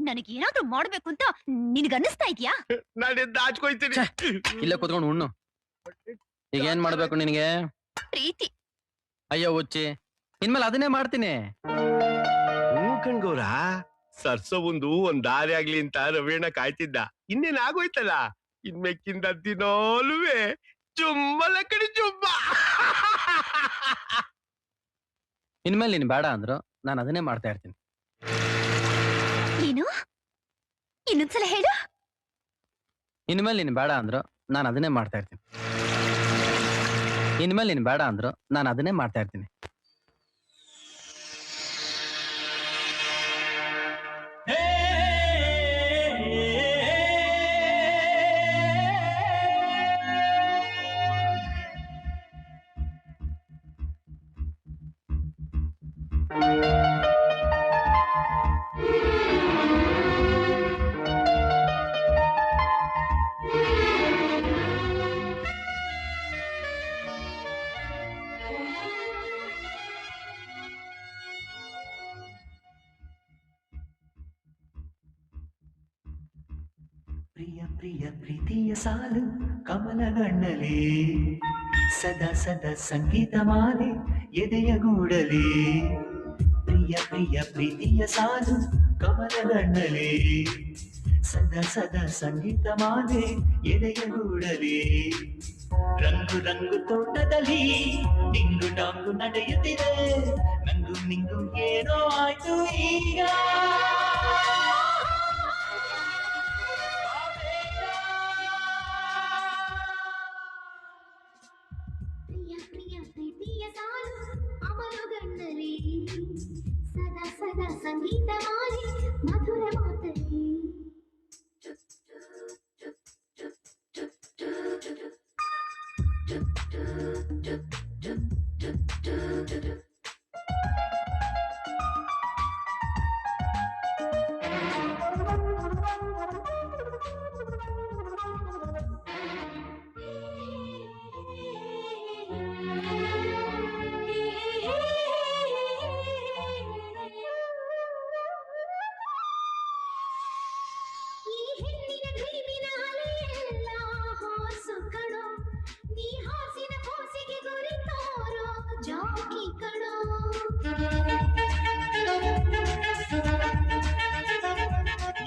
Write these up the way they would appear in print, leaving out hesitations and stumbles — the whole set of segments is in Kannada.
ನನಗೇನಾದ್ರೂ ಮಾಡ್ಬೇಕು ಅಂತ ನಿನಗನ್ನಿಸ್ತಾ ಇದ್ಯಾ? ನಾನಿಂದ ಹಚ್ಕೊಯ್ತೀನಿ. ಇಲ್ಲೇ ಕುತ್ಕೊಂಡು ಉಣ್ಣು. ಈಗ ಏನ್ ಮಾಡ್ಬೇಕು ನಿನಗೆ? ಪ್ರೀತಿ. ಅಯ್ಯೋ ಹುಚ್ಚಿ, ಇನ್ಮೇಲೆ ಅದನ್ನೇ ಮಾಡ್ತೀನಿ. ಹ್ಞೂ ಕಣ್ಗೌರ, ಸರ್ಸೋ ಒಂದ್ ದಾರಿ ಆಗ್ಲಿ ಅಂತ ರವೀಣ ಕಾಯ್ತಿದ್ದ. ಇನ್ನೇನ್ ಆಗೋಯ್ತಲ್ಲ, ಇನ್ಮೆಕ್ಕಿಂದ ದಿನೋಲುವೆ ಚುಮ್ಮಲ ಕಡೆ ಚುಮ್ಮ. ಇನ್ಮೇಲೆ ನೀನ್ ಬೇಡ ಅಂದ್ರು ನಾನು ಅದನ್ನೇ ಮಾಡ್ತಾ ಇರ್ತೀನಿ. ಏನು? ಇನ್ನೊಂದ್ಸಲ ಹೇಳು. ಇನ್ಮೇಲೆ ನೀನ್ ಬೇಡ ಅಂದ್ರು ನಾನು ಅದನ್ನೇ ಮಾಡ್ತಾ ಇರ್ತೀನಿ. ಇನ್ಮೇಲೆ ನೀನ್ ಬೇಡ ಅಂದ್ರು ನಾನು ಅದನ್ನೇ ಮಾಡ್ತಾ ಇರ್ತೀನಿ. ಪ್ರಿಯ ಪ್ರಿಯ ಪ್ರೀತಿಯ ಸಾಲು ಕಮಲಗಣ್ಣಲಿ, ಸದಾ ಸದಾ ಸಂಗೀತ ಮಾಲೆ ಎದೆಯ ಗೂಡಲಿ. ಪ್ರಿಯ ಪ್ರಿಯ ಪ್ರೀತಿಯ ಸಾಲು ಕಮಲಗಣ್ಣಲಿ, ಸದಾ ಸದಾ ಸಂಗೀತ ಮಾಲೆ ಎದೆಯ ಗೂಡಲಿ. ರಂಗು ರಂಗು ತೋಟದಲ್ಲಿ ಡಿಂಗು ಡಾಂಗು ನಡೆಯುತ್ತಿದೆ, ನಂಗು ನಿಂಗು ಏನೋ ಆಯ್ತು ಈಗ. ಸದಾ ಸದಾ ಸಂಗೀತ ಮಾಲೆ ಮಧುರ ಮಾತಲಿ.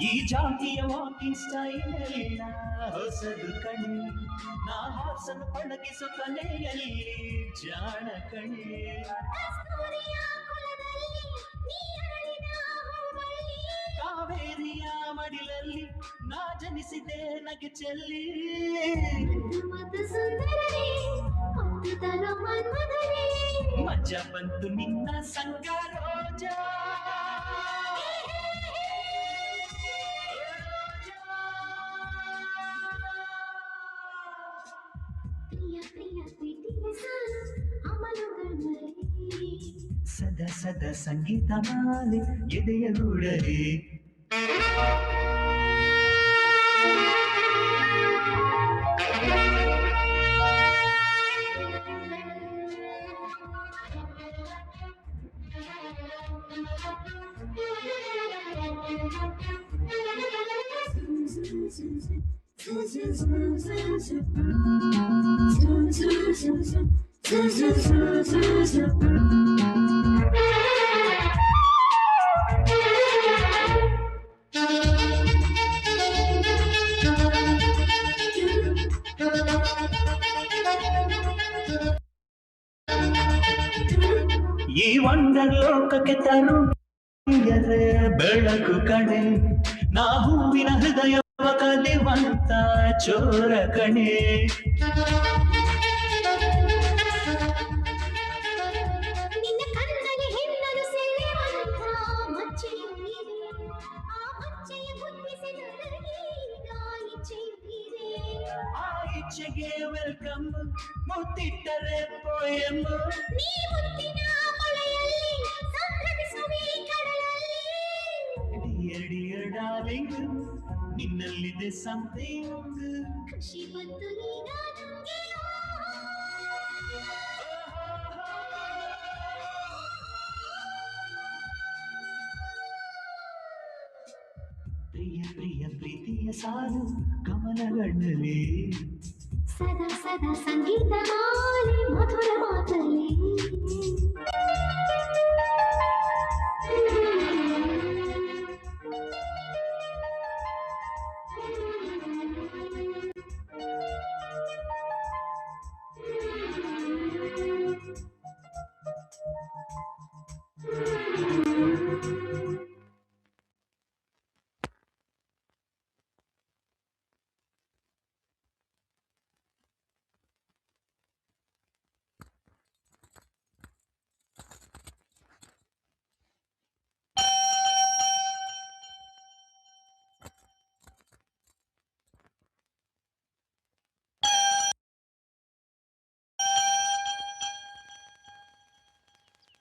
ಈ ಜಾತಿಯ ವಾಕಿಂಗ್ ಸ್ಟೈಲ್ ಎಲ್ಲ ಹೊಸದು ಕಣೆ, ನಾ ಹಾಸನ್ನು ಪಳಗಿಸೋ ಕಲೆಯಲ್ಲಿ ಜಾಣ ಕಣೆ. ಕಾವೇರಿಯ ಮಡಿಲಲ್ಲಿ ನಾ ಜನಿಸಿದೆ ನಗೆ ಚೆಲ್ಲಿ. ಮಜಾ ಬಂತು ನಿನ್ನ ಸಂಗ ರೋಜಾ. ಸದಾ ಸದಾ ಸಂಗೀತ ಮಾಲೆ ಎದೆಯ ಗೂಡಲಿ. ಈ ವಂಡರ್ ಲೋಕಕ್ಕೆ ತರು ಬೆಳಕು ಕಣೆ, ನಾ ಹೂವಿನ ಹೃದಯ ಕದಿವಂತ ಚೋರ ಕಣೆ. ನಿನ್ನ ಕಣ್ಣಲ್ಲಿ ಹೆಣ್ಣನು ಸೆಳೆಯುವಂತ ಮಚ್ಚೆಯು ಇದೆ, ಆ ಮಚ್ಚೆಯ ಬುದ್ಧಿಸಿ ನನಗೀಗ ಇಚ್ಛೆಯು ಇದೆ. ಆ ಇಚ್ಛೆಗೆ ವೆಲ್ಕಮ್, ಮುತ್ತಿಟ್ಟರೆ ಪೋಯಮ್. ನೀ ಮುತ್ತಿನ ಮೊಳೆಯಲ್ಲಿ ಸಂಭ್ರಮಿಸುವೆ ಕಡಲಲ್ಲಿ. ಡಿಯರ್ ಡಿಯರ್ ಡಾರ್ಲಿಂಗ್, ನಿನ್ನಲ್ಲಿದೆ ಸಮಥಿಂಗ್. ಖುಷಿ ಬಂತು ಈಗ ನಂಗೆ. ಪ್ರಿಯ ಪ್ರಿಯ ಪ್ರೀತಿಯ ಸಾಲು ಕಮಲಗಣ್ಣಲೇ ಸದಾ ಸದಾ ಸಂಗೀತ ಮಾಲೆ ಮಧುರ ಮಾತಲಿ